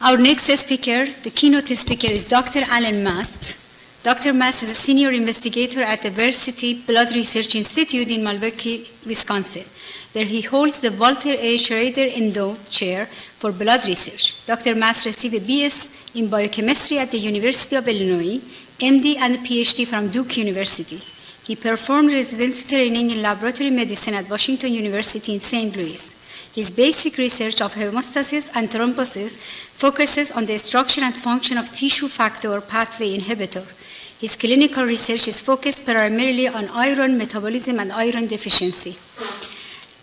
Our next speaker, the keynote speaker, is Dr. Alan Mast. Dr. Mast is a senior investigator at the Versiti Blood Research Institute in Milwaukee, Wisconsin, where he holds the Walter A. Schrader Endowed Chair for Blood Research. Dr. Mast received a BS in biochemistry at the University of Illinois, MD and PhD from Duke University. He performed residency training in laboratory medicine at Washington University in St. Louis. His basic research of hemostasis and thrombosis focuses on the structure and function of tissue factor pathway inhibitor. His clinical research is focused primarily on iron metabolism and iron deficiency.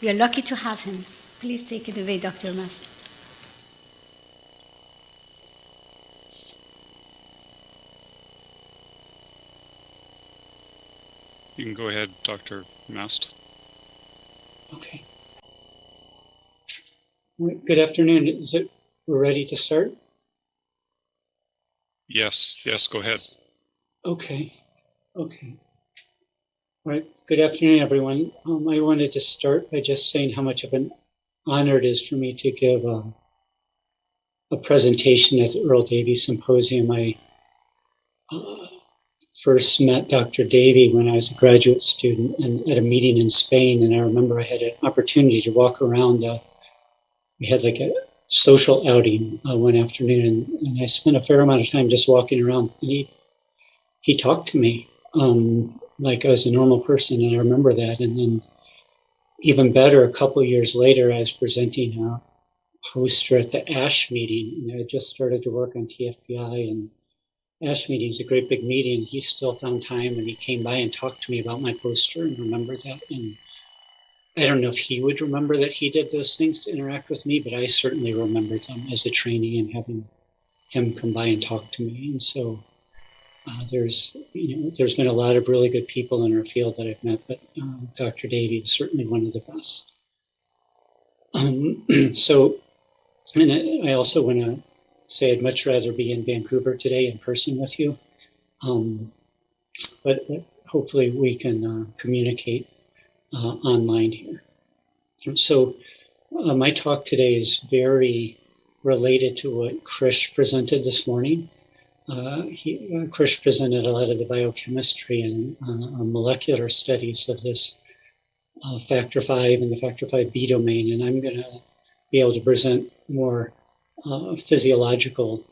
We are lucky to have him. Please take it away, Dr. Mast. You can go ahead, Dr. Mast. Okay. Good afternoon. We're ready to start? Yes, go ahead. Okay. All right. Good afternoon, everyone. I wanted to start by just saying how much of an honor it is for me to give a presentation at the Earl W Symposium. I first met Dr. Davie when I was a graduate student and at a meeting in Spain, and I remember I had an opportunity to walk around. We had like a social outing one afternoon, and I spent a fair amount of time just walking around, and he talked to me like I was a normal person, and I remember that. And then even better, a couple of years later, I was presenting a poster at the ASH meeting, and I had just started to work on TFPI, and ASH meeting is a great big meeting. He still found time, and he came by and talked to me about my poster and remembered that. And I don't know if he would remember that he did those things to interact with me, but I certainly remembered them as a trainee and having him come by and talk to me. And so there's been a lot of really good people in our field that I've met, but Dr. Davie is certainly one of the best. I also want to say I'd much rather be in Vancouver today in person with you, but hopefully we can communicate online here. So my talk today is very related to what Krish presented this morning. Krish presented a lot of the biochemistry and molecular studies of this factor V and the factor V-B domain, and I'm going to be able to present more physiological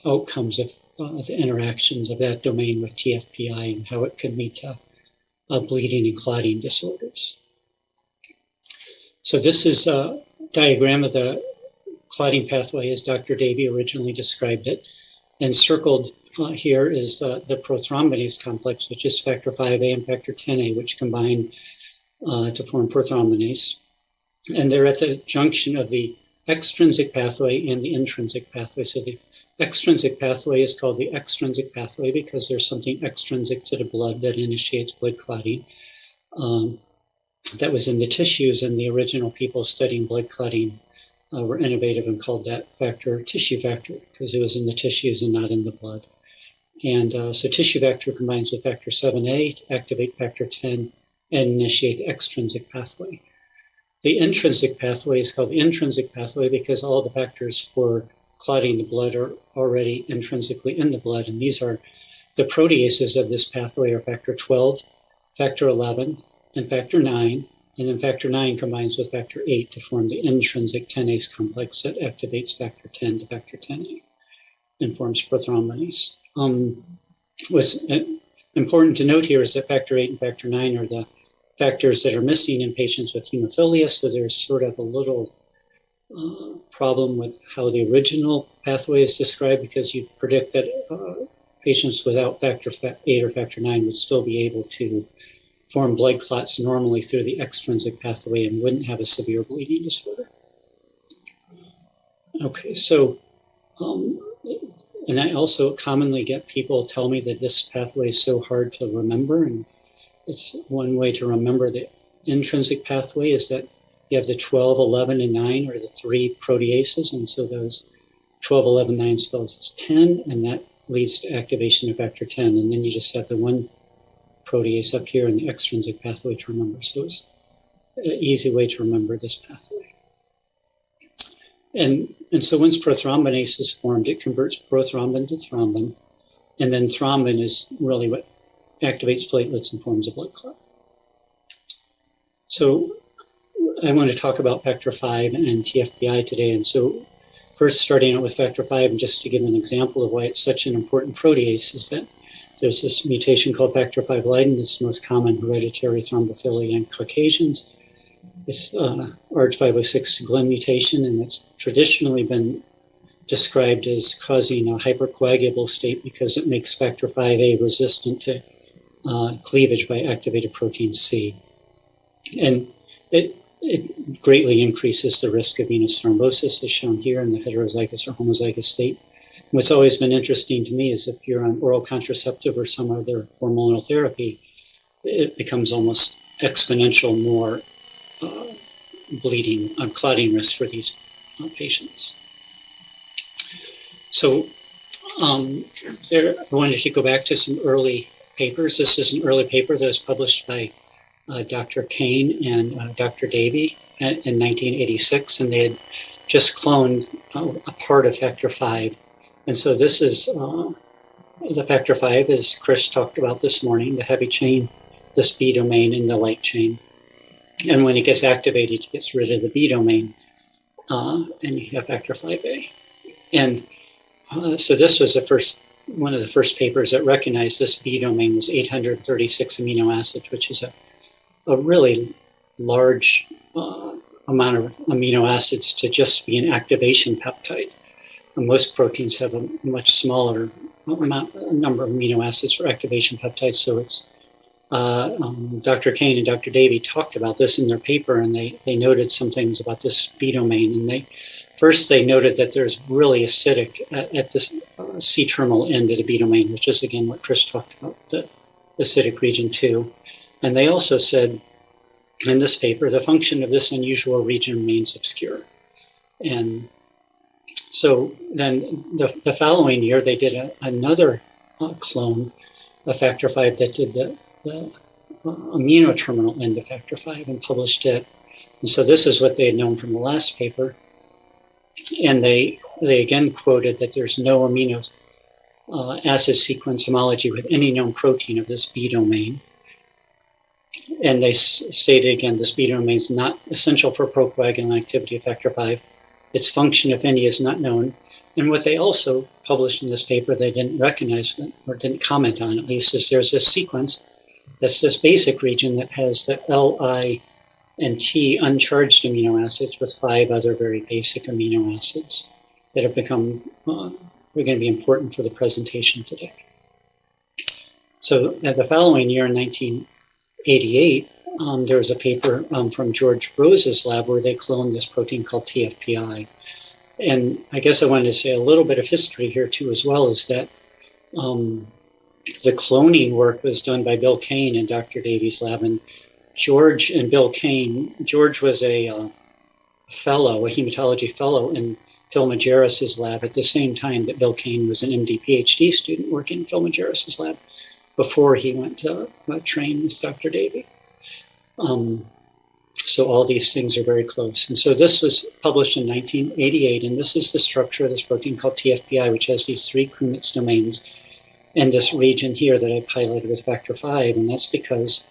outcomes of the interactions of that domain with TFPI and how it can lead to bleeding and clotting disorders. So this is a diagram of the clotting pathway as Dr. Davie originally described it. And circled here is the prothrombinase complex, which is factor Va and factor Xa, which combine to form prothrombinase. And they're at the junction of the extrinsic pathway and the intrinsic pathway. So the extrinsic pathway is called the extrinsic pathway because there's something extrinsic to the blood that initiates blood clotting. That was in the tissues, and the original people studying blood clotting were innovative and called that factor tissue factor because it was in the tissues and not in the blood. And so tissue factor combines with factor 7A to activate factor 10 and initiate the extrinsic pathway. The intrinsic pathway is called the intrinsic pathway because all the factors for clotting the blood are already intrinsically in the blood, and these are the proteases of this pathway are factor 12, factor 11, and factor 9, and then factor 9 combines with factor 8 to form the intrinsic tenase complex that activates factor 10 to factor 10A and forms prothrombinase. What's important to note here is that factor 8 and factor 9 are the factors that are missing in patients with hemophilia, so there's sort of a little problem with how the original pathway is described because you predict that patients without factor 8 or factor 9 would still be able to form blood clots normally through the extrinsic pathway and wouldn't have a severe bleeding disorder. Okay, so, and I also commonly get people tell me that this pathway is so hard to remember, and it's one way to remember the intrinsic pathway is that you have the 12, 11, and 9 are the three proteases, and so those 12, 11, 9 spells 10, and that leads to activation of factor 10, and then you just have the one protease up here in the extrinsic pathway to remember. So it's an easy way to remember this pathway. And And so once prothrombinase is formed, it converts prothrombin to thrombin. And then thrombin is really what activates platelets and forms a blood clot. So I want to talk about factor V and TFPI today. And so first, starting out with factor V, and just to give an example of why it's such an important protease, is that there's this mutation called factor V Leiden. It's the most common hereditary thrombophilia in Caucasians. It's RH506 Glen mutation, and it's traditionally been described as causing a hypercoagulable state because it makes factor Va resistant to cleavage by activated protein C. And it greatly increases the risk of venous thrombosis, as shown here in the heterozygous or homozygous state. What's always been interesting to me is if you're on oral contraceptive or some other hormonal therapy, it becomes almost exponential more bleeding, clotting risk for these patients. So I wanted to go back to some early papers. This is an early paper that was published by Dr. Kane and Dr. Davie in 1986, and they had just cloned a part of factor V. And so this is the factor V, as Chris talked about this morning, the heavy chain, this B domain, and the light chain. And when it gets activated, it gets rid of the B domain, and you have factor Va. And so this was one of the first papers that recognized this B domain was 836 amino acids, which is a really large amount of amino acids to just be an activation peptide. And most proteins have a much smaller number of amino acids for activation peptides. So it's Dr. Kane and Dr. Davie talked about this in their paper, and they noted some things about this B domain. And they noted that there's really acidic at this C-terminal end of the B domain, which is again what Chris talked about, the acidic region 2. And they also said in this paper, the function of this unusual region remains obscure. And so then the following year, they did another clone of factor V that did the amino terminal end of factor V and published it. And so this is what they had known from the last paper. And they again quoted that there's no amino acid sequence homology with any known protein of this B domain. And they stated again, this B domain is not essential for procoagulant activity of factor V. Its function, if any, is not known. And what they also published in this paper, they didn't recognize or didn't comment on, at least, is there's this sequence that's this basic region that has the L, I, and T uncharged amino acids with 5 other very basic amino acids that have become, are going to be important for the presentation today. So the following year, in 1988, there was a paper from George Rose's lab where they cloned this protein called TFPI. And I guess I wanted to say a little bit of history here too as well, is that the cloning work was done by Bill Kane in Dr. Davie's lab. And George and Bill Kane, George was a fellow, a hematology fellow in Phil Majerus's lab at the same time that Bill Kane was an MD PhD student working in Phil Majerus's lab before he went to train with Dr. Davie. So all these things are very close. And so this was published in 1988, and this is the structure of this protein called TFPI, which has these 3 Kunitz domains and this region here that I've highlighted with factor V. And that's because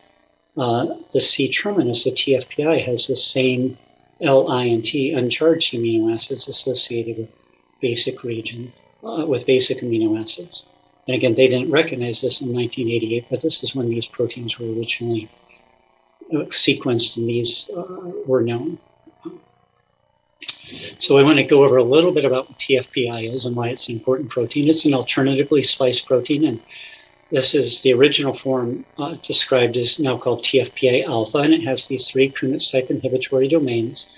the C terminus of TFPI has the same L, I, and T uncharged amino acids associated with basic region, with basic amino acids. And again, they didn't recognize this in 1988, but this is when these proteins were originally sequenced and these were known. So I want to go over a little bit about what TFPI is and why it's an important protein. It's an alternatively spliced protein, and this is the original form described as now called TFPA alpha, and it has these 3 Kunitz type inhibitory domains.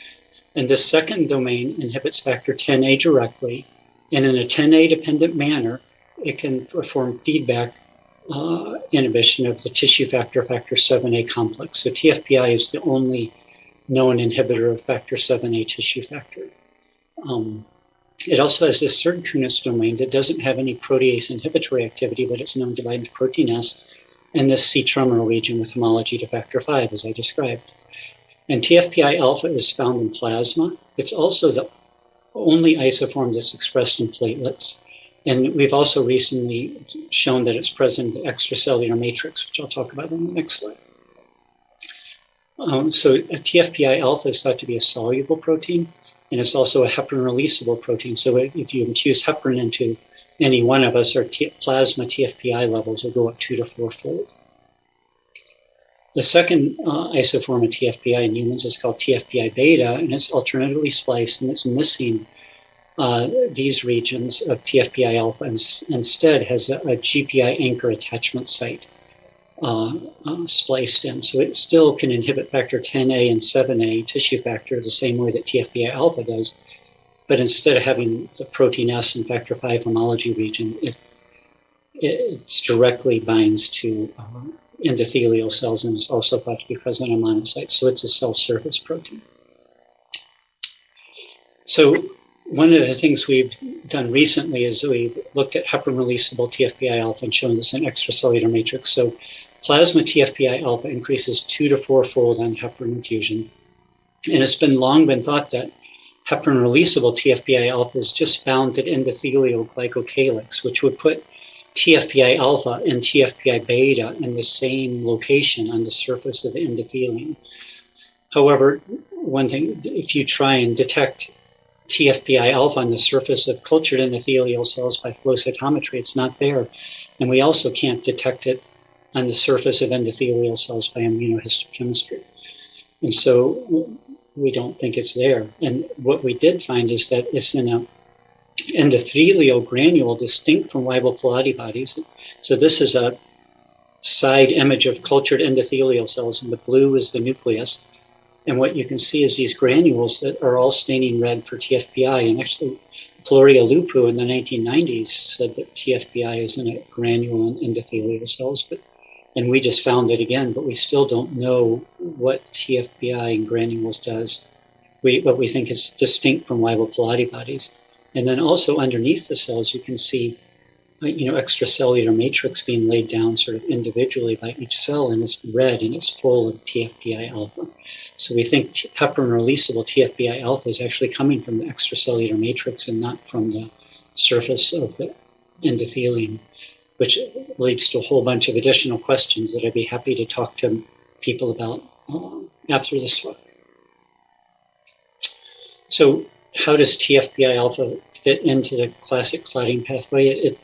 And this second domain inhibits factor 10A directly, and in a 10A dependent manner, it can perform feedback inhibition of the tissue factor 7A complex. So TFPI is the only known inhibitor of factor 7A tissue factor. It also has this third Kunitz domain that doesn't have any protease inhibitory activity, but it's known to bind to protein S, and this C-terminal region with homology to factor V, as I described. And TFPI alpha is found in plasma. It's also the only isoform that's expressed in platelets. And we've also recently shown that it's present in the extracellular matrix, which I'll talk about in the next slide. So a TFPI alpha is thought to be a soluble protein, and it's also a heparin releasable protein. So if you infuse heparin into any one of us, our plasma TFPI levels will go up 2 to 4-fold. The second isoform of TFPI in humans is called TFPI beta, and it's alternatively spliced, and it's missing these regions of TFPI alpha, and instead has a GPI anchor attachment site spliced in. So it still can inhibit factor 10A and 7A tissue factor the same way that TFPI alpha does, but instead of having the protein S and factor 5 homology region, it directly binds to endothelial cells, and is also thought to be present on monocytes. So it's a cell surface protein. So one of the things we've done recently is we've looked at heparin releasable TFPI alpha and shown this in extracellular matrix. So plasma TFPI alpha increases 2 to 4-fold on heparin infusion. And it's long been thought that heparin releasable TFPI alpha is just bound to endothelial glycocalyx, which would put TFPI alpha and TFPI beta in the same location on the surface of the endothelium. However, one thing, if you try and detect TFPI alpha on the surface of cultured endothelial cells by flow cytometry, it's not there. And we also can't detect it on the surface of endothelial cells by immunohistochemistry. And so we don't think it's there. And what we did find is that it's in an endothelial granule distinct from Weibel Palade bodies. So this is a side image of cultured endothelial cells, and the blue is the nucleus. And what you can see is these granules that are all staining red for TFPI. And actually, Floria Lupu in the 1990s said that TFPI is in a granule in endothelial cells. And we just found it again, but we still don't know what TFPI in granules does. What we think is distinct from Weibel Palade bodies. And then also underneath the cells, you can see extracellular matrix being laid down sort of individually by each cell, and it's red and it's full of TFPI alpha. So we think heparin releasable TFPI alpha is actually coming from the extracellular matrix and not from the surface of the endothelium, which leads to a whole bunch of additional questions that I'd be happy to talk to people about after this talk. So how does TFPI alpha fit into the classic clotting pathway?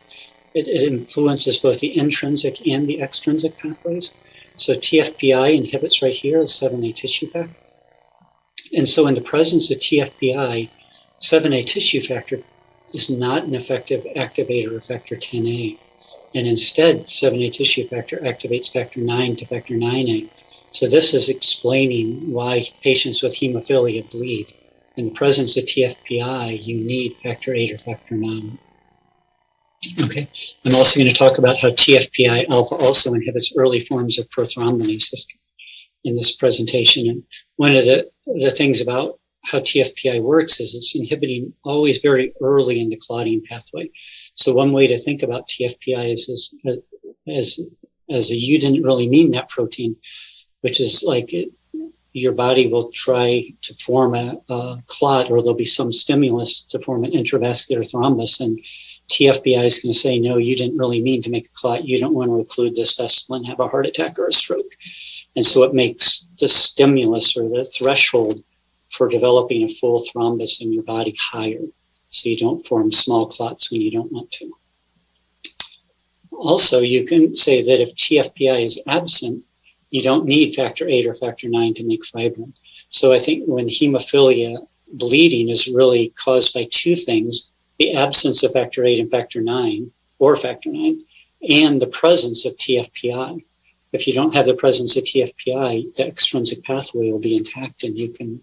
It influences both the intrinsic and the extrinsic pathways. So TFPI inhibits right here the 7A tissue factor. And so in the presence of TFPI, 7A tissue factor is not an effective activator of factor 10A. And instead, 7A tissue factor activates factor 9 to factor 9A. So this is explaining why patients with hemophilia bleed. In the presence of TFPI, you need factor 8 or factor 9. Okay, I'm also going to talk about how TFPI alpha also inhibits early forms of prothrombinases in this presentation. And one of the things about how TFPI works is it's inhibiting always very early in the clotting pathway. So one way to think about TFPI is as a you didn't really mean that protein, which is like your body will try to form a clot, or there'll be some stimulus to form an intravascular thrombus, and TFPI is going to say, no, you didn't really mean to make a clot. You don't want to occlude this vessel and have a heart attack or a stroke. And so it makes the stimulus or the threshold for developing a full thrombus in your body higher. So you don't form small clots when you don't want to. Also, you can say that if TFPI is absent, you don't need factor 8 or factor 9 to make fibrin. So I think when hemophilia bleeding is really caused by two things: the absence of factor 8 and factor 9, or factor 9, and the presence of TFPI. If you don't have the presence of TFPI, the extrinsic pathway will be intact, and you can,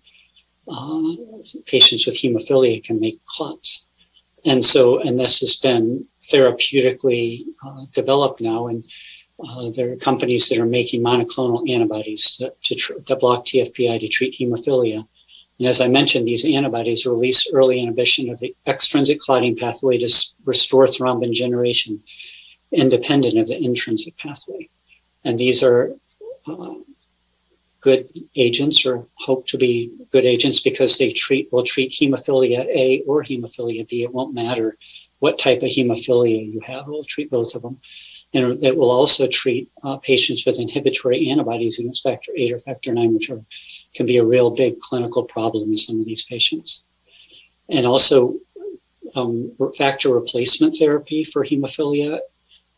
patients with hemophilia can make clots. And this has been therapeutically developed now, and there are companies that are making monoclonal antibodies to block TFPI to treat hemophilia. And as I mentioned, these antibodies release early inhibition of the extrinsic clotting pathway to restore thrombin generation, independent of the intrinsic pathway. And these are good agents or hope to be good agents because they will treat hemophilia A or hemophilia B. It won't matter what type of hemophilia you have. It will treat both of them. And it will also treat patients with inhibitory antibodies against factor 8 or factor 9, which can be a real big clinical problem in some of these patients. And also factor replacement therapy for hemophilia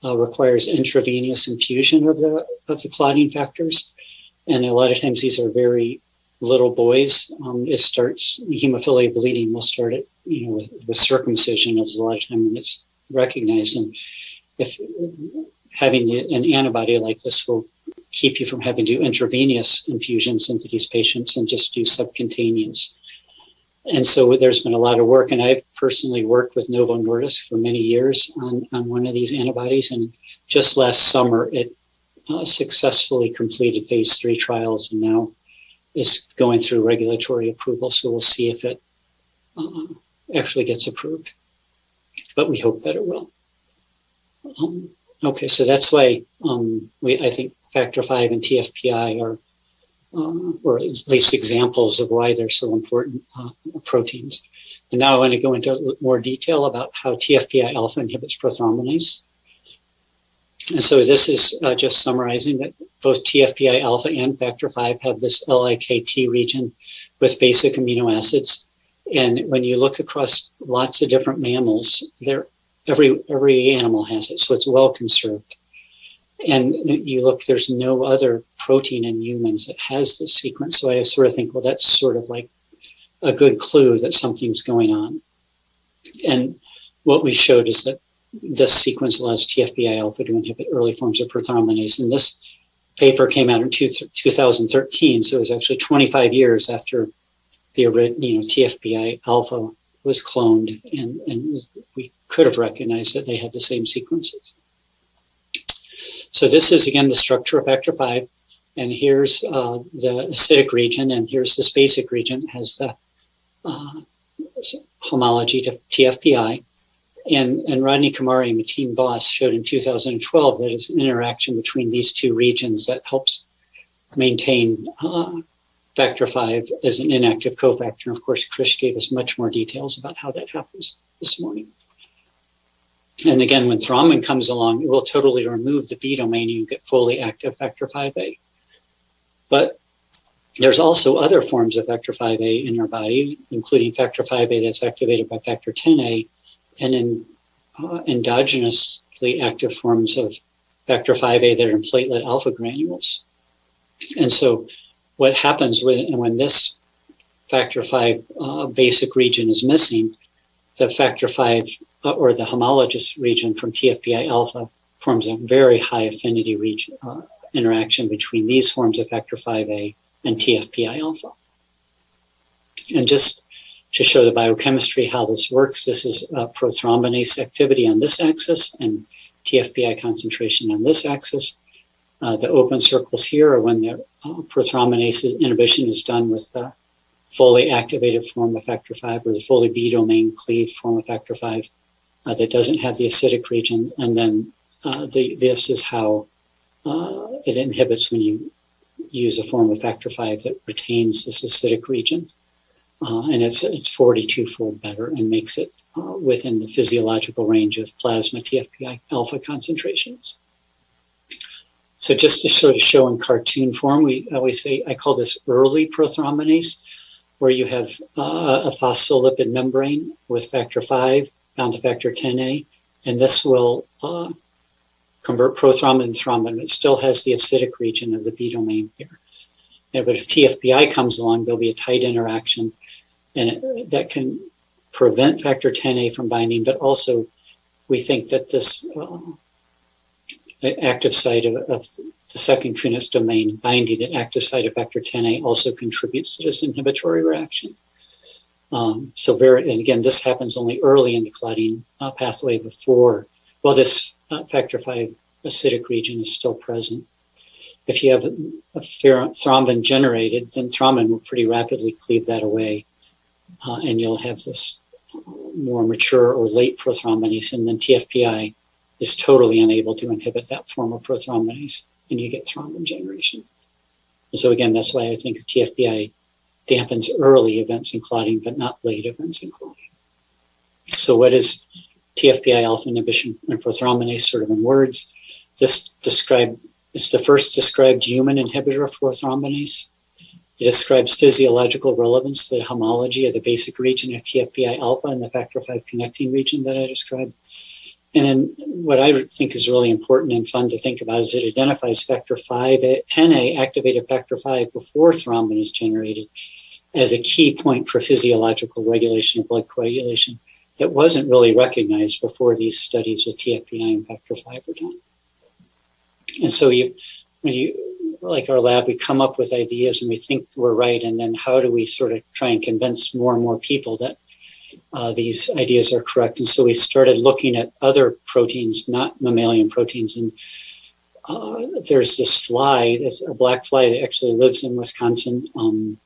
requires intravenous infusion of the clotting factors. And a lot of times these are very little boys. Hemophilia bleeding will start at, with circumcision is a lot of time when it's recognized. And if having an antibody like this will keep you from having to do intravenous infusions into these patients and just do subcutaneous. And so there's been a lot of work, and I've personally worked with Novo Nordisk for many years on one of these antibodies. And just last summer, it successfully completed phase 3 trials and now is going through regulatory approval. So we'll see if it actually gets approved, but we hope that it will. Okay, so that's why I think factor 5 and TFPI are, or at least examples of why they're so important proteins. And now I want to go into more detail about how TFPI alpha inhibits prothrombinase. And so this is just summarizing that both TFPI alpha and factor 5 have this LIKT region with basic amino acids. And when you look across lots of different mammals, every animal has it, so it's well conserved. And you look, there's no other protein in humans that has this sequence. So I sort of think, well, that's sort of like a good clue that something's going on. And what we showed is that this sequence allows TFPI alpha to inhibit early forms of prothrombinase. And this paper came out in 2013, so it was actually 25 years after the TFPI alpha was cloned, and we could have recognized that they had the same sequences. So this is, again, the structure of factor 5, and here's the acidic region, and here's this basic region that has the homology to TFPI. And Rodney Kamari and Mateen Boss showed in 2012 that it's an interaction between these two regions that helps maintain factor 5 as an inactive cofactor. And of course, Krish gave us much more details about how that happens this morning. And again, when thrombin comes along, it will totally remove the B domain and you get fully active factor 5A. But there's also other forms of factor 5A in our body, including factor 5A that's activated by factor 10A, and in endogenously active forms of factor 5A that are in platelet alpha granules. And so what happens when this factor 5 basic region is missing, the factor 5 or the homologous region from TFPI alpha forms a very high affinity region, interaction between these forms of factor 5A and TFPI alpha. And just to show the biochemistry, how this works, this is prothrombinase activity on this axis and TFPI concentration on this axis. The open circles here are when the prothrombinase inhibition is done with the fully activated form of factor 5 or the fully B domain cleaved form of factor 5 that doesn't have the acidic region. And then this is how it inhibits when you use a form of factor 5 that retains this acidic region. And it's 42-fold better and makes it within the physiological range of plasma TFPI alpha concentrations. So just to sort of show in cartoon form, we always say, I call this early prothrombinase, where you have a phospholipid membrane with factor 5 bound to factor 10A, and this will convert prothrombin to thrombin. It still has the acidic region of the B domain here. Yeah, but if TFPI comes along, there'll be a tight interaction, and that can prevent factor 10A from binding, but also we think that this active site of the second Kunitz domain binding the active site of factor 10A also contributes to this inhibitory reaction. And again, this happens only early in the clotting pathway before, well, this factor 5 acidic region is still present. If you have a thrombin generated, then thrombin will pretty rapidly cleave that away, and you'll have this more mature or late prothrombinase, and then TFPI is totally unable to inhibit that form of prothrombinase, and you get thrombin generation. So again, that's why I think TFPI dampens early events in clotting, but not late events in clotting. So what is TFPI alpha inhibition and prothrombinase, sort of in words? It's the first described human inhibitor of prothrombinase. It describes physiological relevance, the homology of the basic region of TFPI alpha and the factor V connecting region that I described. And then what I think is really important and fun to think about is it identifies factor V, 10A activated factor V before thrombin is generated as a key point for physiological regulation of blood coagulation that wasn't really recognized before these studies with TFPI and factor V were done. And so when you, like our lab, we come up with ideas and we think we're right, and then how do we sort of try and convince more and more people that these ideas are correct? And so we started looking at other proteins, not mammalian proteins. And there's this fly, it's a black fly that actually lives in Wisconsin. And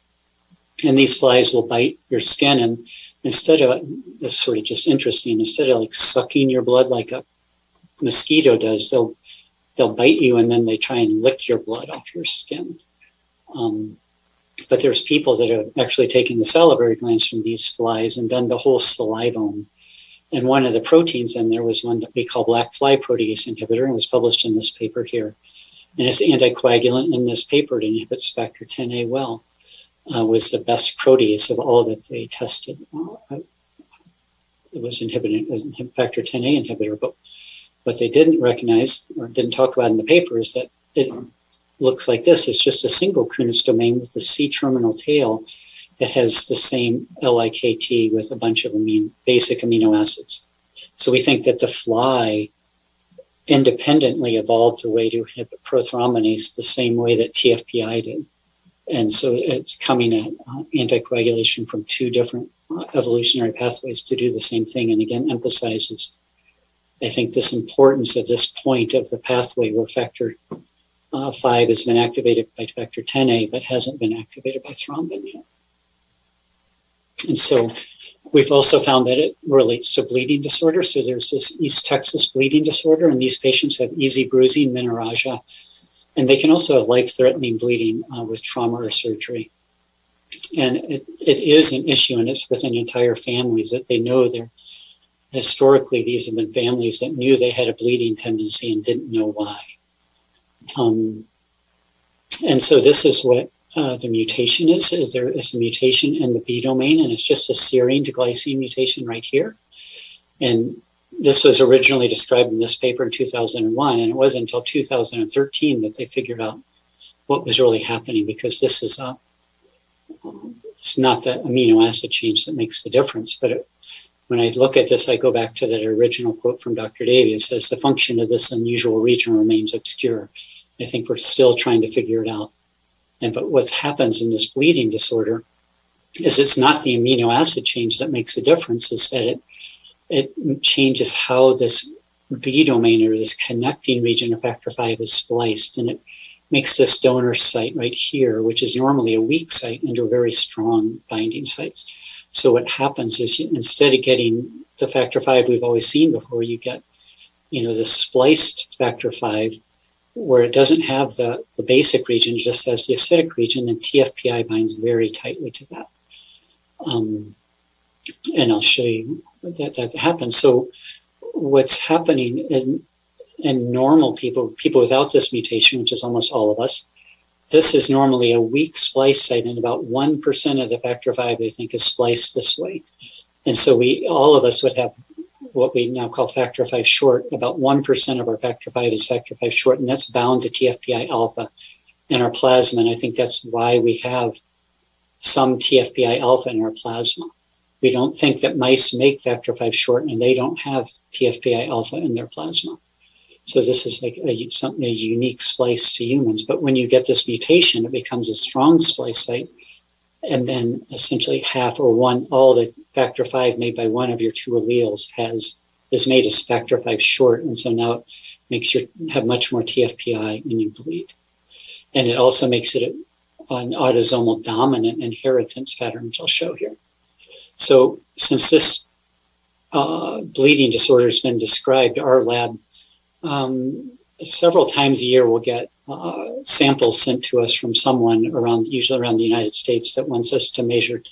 these flies will bite your skin. And instead of, it's sort of just interesting, instead of like sucking your blood like a mosquito does, they'll bite you and then they try and lick your blood off your skin. But there's people that have actually taken the salivary glands from these flies and done the whole salivome. And one of the proteins in there was one that we call black fly protease inhibitor, and was published in this paper here. And it's anticoagulant in this paper. It inhibits factor 10A well. Was the best protease of all that they tested. It was inhibiting as factor 10A inhibitor, but what they didn't recognize or didn't talk about in the paper is that it looks like this. It's just a single Kunis domain with a C-terminal tail that has the same LIKT with a bunch of basic amino acids. So we think that the fly independently evolved a way to inhibit prothrombinase the same way that TFPI did. And so it's coming at anticoagulation from two different evolutionary pathways to do the same thing. And again, emphasizes, I think, this importance of this point of the pathway where factor V has been activated by factor 10A but hasn't been activated by thrombin yet. And so we've also found that it relates to bleeding disorder. So there's this East Texas bleeding disorder, and these patients have easy bruising, menorrhagia, and they can also have life-threatening bleeding with trauma or surgery. And it is an issue, and it's within entire families that they know they're historically, these have been families that knew they had a bleeding tendency and didn't know why. And so this is what the mutation is. There is a mutation in the B domain, and it's just a serine to glycine mutation right here. And this was originally described in this paper in 2001, and it wasn't until 2013 that they figured out what was really happening, because this is it's not the amino acid change that makes the difference. But when I look at this, I go back to that original quote from Dr. Davie. It says, the function of this unusual region remains obscure. I think we're still trying to figure it out. But what happens in this bleeding disorder is it's not the amino acid change that makes a difference, it's that it changes how this B domain, or this connecting region of factor V, is spliced. And it makes this donor site right here, which is normally a weak site, into a very strong binding site. So what happens is, instead of getting the factor V we've always seen before, you get, the spliced factor V, where it doesn't have the basic region, just has the acidic region, and TFPI binds very tightly to that. And I'll show you that happens. So what's happening in normal people without this mutation, which is almost all of us, this is normally a weak splice site, and about 1% of the factor V, I think, is spliced this way. And so all of us would have what we now call factor V short. About 1% of our factor V is factor V short, and that's bound to TFPI alpha in our plasma. And I think that's why we have some TFPI alpha in our plasma. We don't think that mice make factor V short, and they don't have TFPI alpha in their plasma. So this is like a unique splice to humans. But when you get this mutation, it becomes a strong splice site. And then essentially half or one, all the factor V made by one of your two alleles is made as factor V short. And so now it makes you have much more TFPI and you bleed. And it also makes it an autosomal dominant inheritance pattern, which I'll show here. So since this bleeding disorder has been described, our lab several times a year will get samples sent to us from someone usually around the United States, that wants us to measure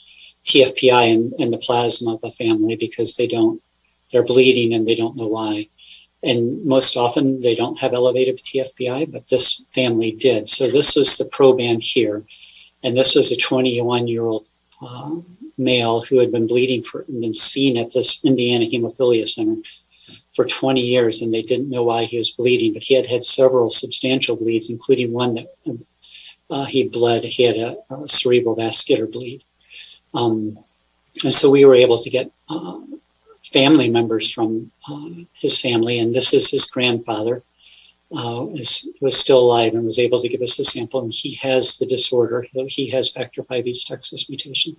TFPI in the plasma of a family because they're bleeding and they don't know why. And most often they don't have elevated TFPI, but this family did. So this was the proband here. And this was a 21-year-old male who had been bleeding and been seen at this Indiana Hemophilia Center for 20 years, and they didn't know why he was bleeding, but he had several substantial bleeds, including one that he had a cerebral vascular bleed. And so we were able to get family members from his family, and this is his grandfather, was still alive and was able to give us the sample, and he has the disorder. He has factor V Texas mutation,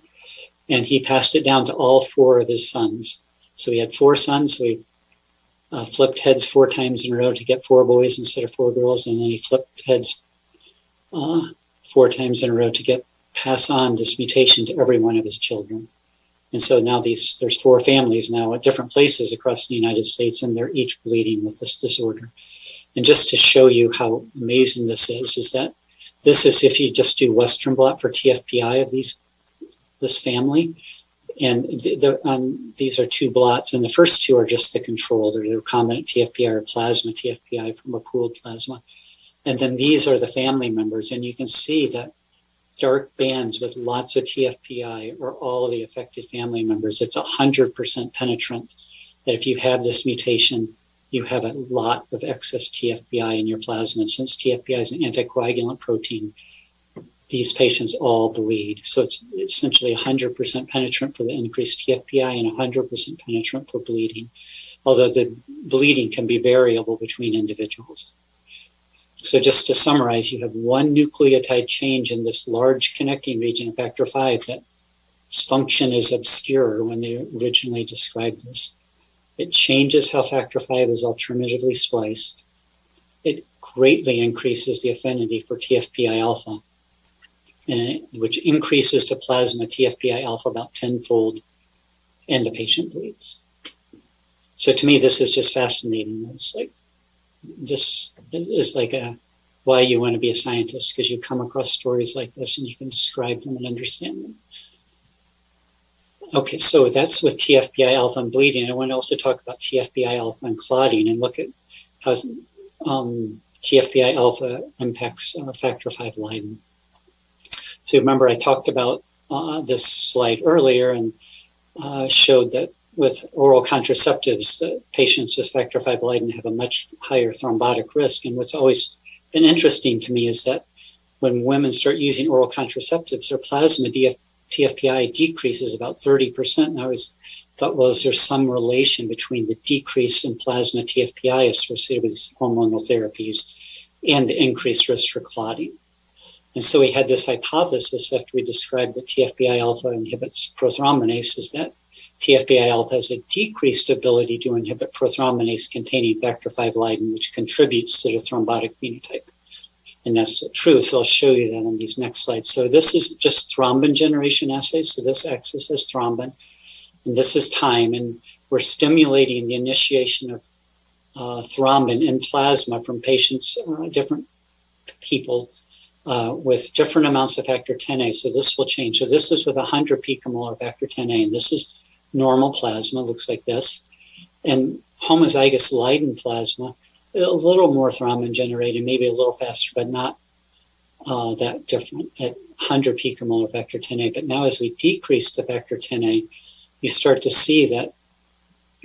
and he passed it down to all 4 of his sons. So he had 4 sons. So he flipped heads 4 times in a row to get 4 boys instead of 4 girls, and then he flipped heads 4 times in a row to pass on this mutation to every one of his children. And so now there's 4 families now at different places across the United States, and they're each bleeding with this disorder. And just to show you how amazing this is that this is if you just do Western blot for TFPI of this family. And these are 2 blots, and the first 2 are just the control. They're recombinant TFPI or plasma TFPI from a pooled plasma. And then these are the family members, and you can see that dark bands with lots of TFPI are all the affected family members. It's 100% penetrant that if you have this mutation, you have a lot of excess TFPI in your plasma. And since TFPI is an anticoagulant protein, these patients all bleed. So it's essentially 100% penetrant for the increased TFPI and 100% penetrant for bleeding, although the bleeding can be variable between individuals. So just to summarize, you have one nucleotide change in this large connecting region of factor V that its function is obscure when they originally described this. It changes how factor V is alternatively spliced. It greatly increases the affinity for TFPI alpha, which increases the plasma TFPI alpha about 10-fold, and the patient bleeds. So to me, this is just fascinating. This is like why you want to be a scientist, because you come across stories like this and you can describe them and understand them. Okay, so that's with TFPI alpha and bleeding. I want to also talk about TFPI alpha and clotting and look at how TFPI alpha impacts factor V Leiden. So remember, I talked about this slide earlier and showed that with oral contraceptives, patients with factor V Leiden have a much higher thrombotic risk. And what's always been interesting to me is that when women start using oral contraceptives, their plasma TFPI decreases about 30%. And I always thought, well, is there some relation between the decrease in plasma TFPI associated with these hormonal therapies and the increased risk for clotting? And so we had this hypothesis after we described that TFPI alpha inhibits prothrombinase, is that TFPI alpha has a decreased ability to inhibit prothrombinase containing factor V Leiden, which contributes to the thrombotic phenotype. And that's true. So I'll show you that on these next slides. So this is just thrombin generation assays. So this axis is thrombin, and this is time. And we're stimulating the initiation of thrombin in plasma from patients, different people, with different amounts of factor Xa. So this will change. So this is with 100 picomolar factor Xa, and this is normal plasma, looks like this. And homozygous Leiden plasma, a little more thrombin generated, maybe a little faster, but not that different at 100 picomolar factor Xa. But now as we decrease the factor Xa, you start to see that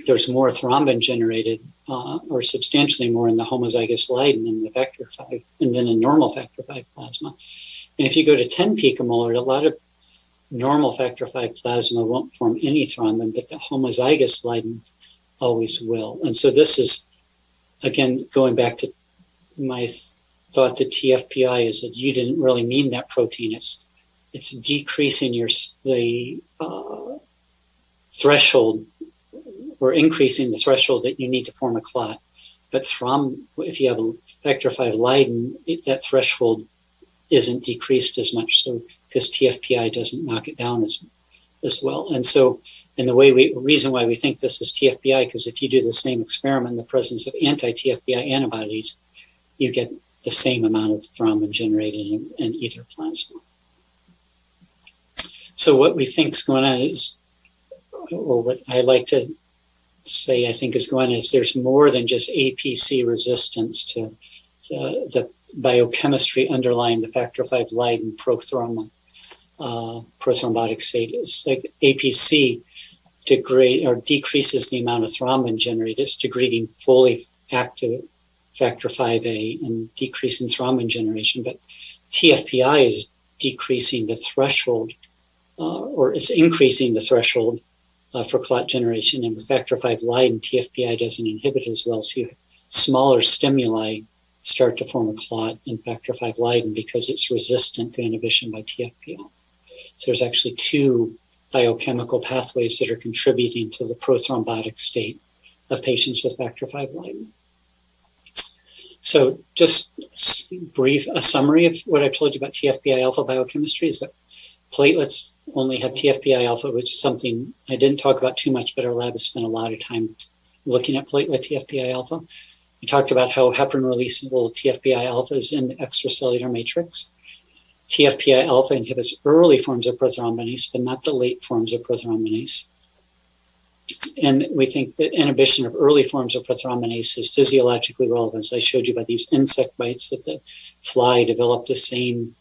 there's more thrombin generated, or substantially more in the homozygous Leiden than the factor V, and then in normal factor V plasma. And if you go to 10 picomolar, a lot of normal factor V plasma won't form any thrombin, but the homozygous Leiden always will. And so this is, again, going back to my thought that TFPI is that you didn't really mean that protein. It's decreasing the threshold, or increasing the threshold that you need to form a clot. But if you have a factor V Leiden, that threshold isn't decreased as much, so because TFPI doesn't knock it down as well. And so, and the reason why we think this is TFPI, because if you do the same experiment in the presence of anti-TFPI antibodies, you get the same amount of thrombin generated in ether plasma. So what we think is going on is, or what I like to say I think is going on, is there's more than just APC resistance to the biochemistry underlying the factor V Leiden prothrombotic status. Like APC decreases the amount of thrombin generated. It's degrading fully active factor Va and decreasing thrombin generation. But TFPI is decreasing the threshold, or it's increasing the threshold for clot generation. And with factor V Leiden, TFPI doesn't inhibit as well. So smaller stimuli start to form a clot in factor V Leiden because it's resistant to inhibition by TFPI. So there's actually two biochemical pathways that are contributing to the prothrombotic state of patients with factor V Leiden. So just a summary of what I told you about TFPI alpha biochemistry is that platelets only have TFPI alpha, which is something I didn't talk about too much, but our lab has spent a lot of time looking at platelet TFPI alpha. We talked about how heparin releasable TFPI alpha is in the extracellular matrix. TFPI alpha inhibits early forms of prothrombinase, but not the late forms of prothrombinase. And we think that inhibition of early forms of prothrombinase is physiologically relevant. As I showed you by these insect bites, that the fly developed the same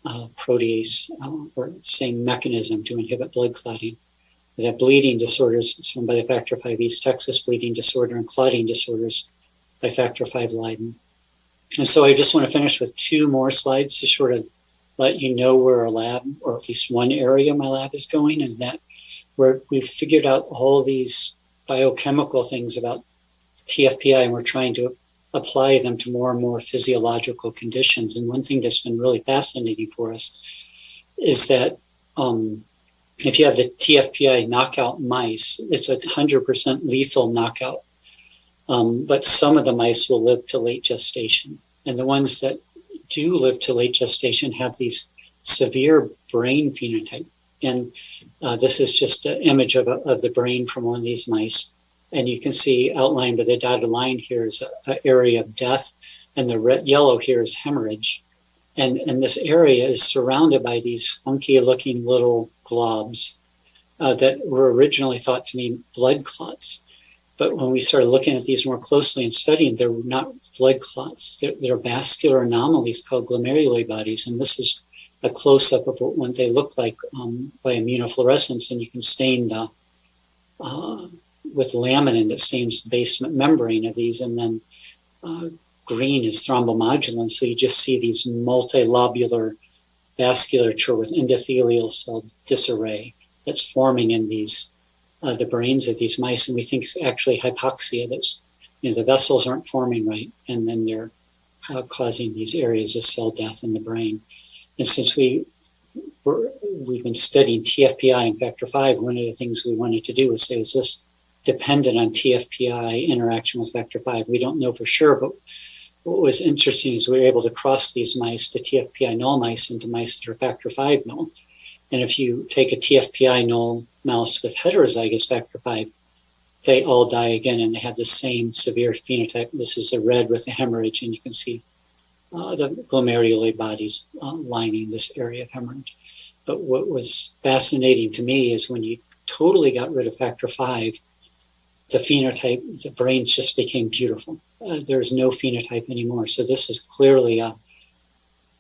protease or same mechanism to inhibit blood clotting. That bleeding disorders, so by the factor V East Texas bleeding disorder and clotting disorders by factor V Leiden. And so I just want to finish with two more slides to sort of let you know where our lab, or at least one area my lab is going, and that where we've figured out all these biochemical things about TFPI, and we're trying to apply them to more and more physiological conditions. And one thing that's been really fascinating for us is that if you have the TFPI knockout mice, it's a 100% lethal knockout. But some of the mice will live to late gestation. And the ones that do live to late gestation have these severe brain phenotype. And this is just an image of the brain from one of these mice. And you can see outlined by the dotted line here is an area of death, and the yellow here is hemorrhage. And this area is surrounded by these funky looking little globs that were originally thought to mean blood clots. But when we started looking at these more closely and studying, they're not blood clots. They're vascular anomalies called glomerular bodies. And this is a close-up of what they look like by immunofluorescence. And you can stain with laminin that stains the basement membrane of these. And then green is thrombomodulin. So you just see these multilobular vasculature with endothelial cell disarray that's forming in these the brains of these mice, and we think it's actually hypoxia. That's, the vessels aren't forming right, and then they're causing these areas of cell death in the brain. And since we've been studying TFPI and factor V, one of the things we wanted to do was say, is this dependent on TFPI interaction with factor V? We don't know for sure, but what was interesting is we were able to cross these mice to TFPI null mice into mice that are factor V null. And if you take a TFPI null mouse with heterozygous factor V, they all die again, and they have the same severe phenotype. This is the red with the hemorrhage, and you can see the glomerular bodies lining this area of hemorrhage. But what was fascinating to me is when you totally got rid of factor V, the phenotype, the brains just became beautiful. There's no phenotype anymore. So this is clearly a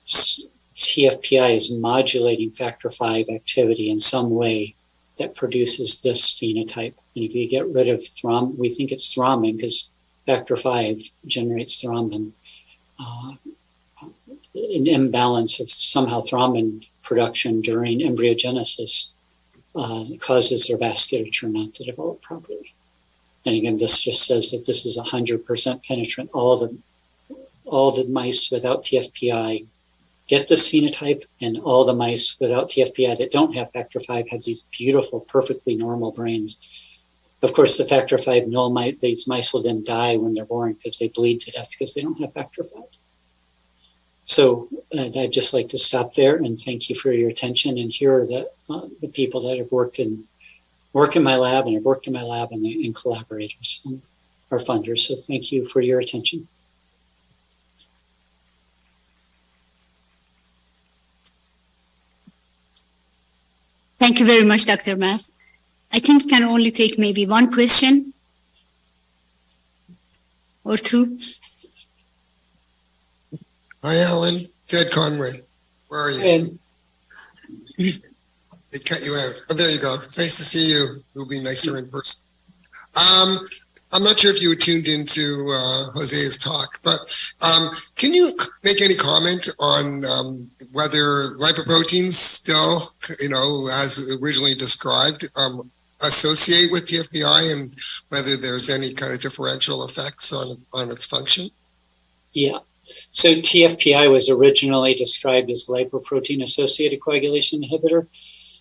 TFPI is modulating factor V activity in some way that produces this phenotype. And if you get rid of we think it's thrombin because factor V generates thrombin. An imbalance of somehow thrombin production during embryogenesis causes their vasculature not to develop properly. And again, this just says that this is 100% penetrant. All the mice without TFPI get this phenotype, and all the mice without TFPI that don't have factor V have these beautiful, perfectly normal brains. Of course, the factor V null mice, these mice will then die when they're born because they bleed to death because they don't have factor V. So I'd just like to stop there and thank you for your attention. And here are the people that have worked in my lab and have worked in my lab and collaborators and our funders. So thank you for your attention. Thank you very much, Dr. Mast. I think we can only take maybe one question or two. Hi, Alan. Ted Conway. Where are you? And They cut you out. Oh, there you go. It's nice to see you. It'll be nicer in person. I'm not sure if you were tuned into Jose's talk, but can you make any comment on whether lipoproteins still, as originally described, associate with TFPI and whether there's any kind of differential effects on its function? yeah, so TFPI was originally described as lipoprotein-associated coagulation inhibitor.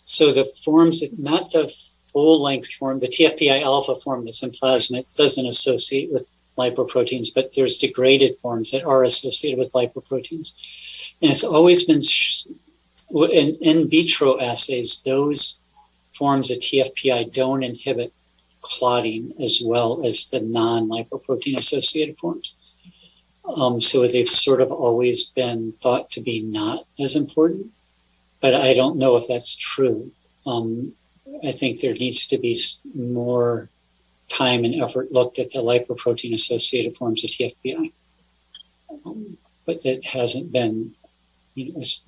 So the forms, not the full-length form, the TFPI alpha form that's in plasma, it doesn't associate with lipoproteins, but there's degraded forms that are associated with lipoproteins. And it's always been, in vitro assays, those forms of TFPI don't inhibit clotting as well as the non-lipoprotein-associated forms. So they've sort of always been thought to be not as important, but I don't know if that's true. I think there needs to be more time and effort looked at the lipoprotein-associated forms of TFPI. But it hasn't been, there's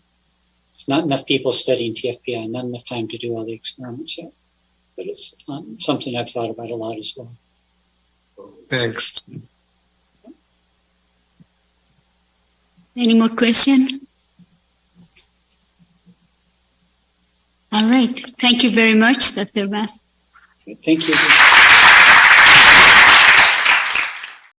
not enough people studying TFPI, not enough time to do all the experiments yet. But it's something I've thought about a lot as well. Thanks. Any more questions? All right. Thank you very much, Dr. Mast. Thank you.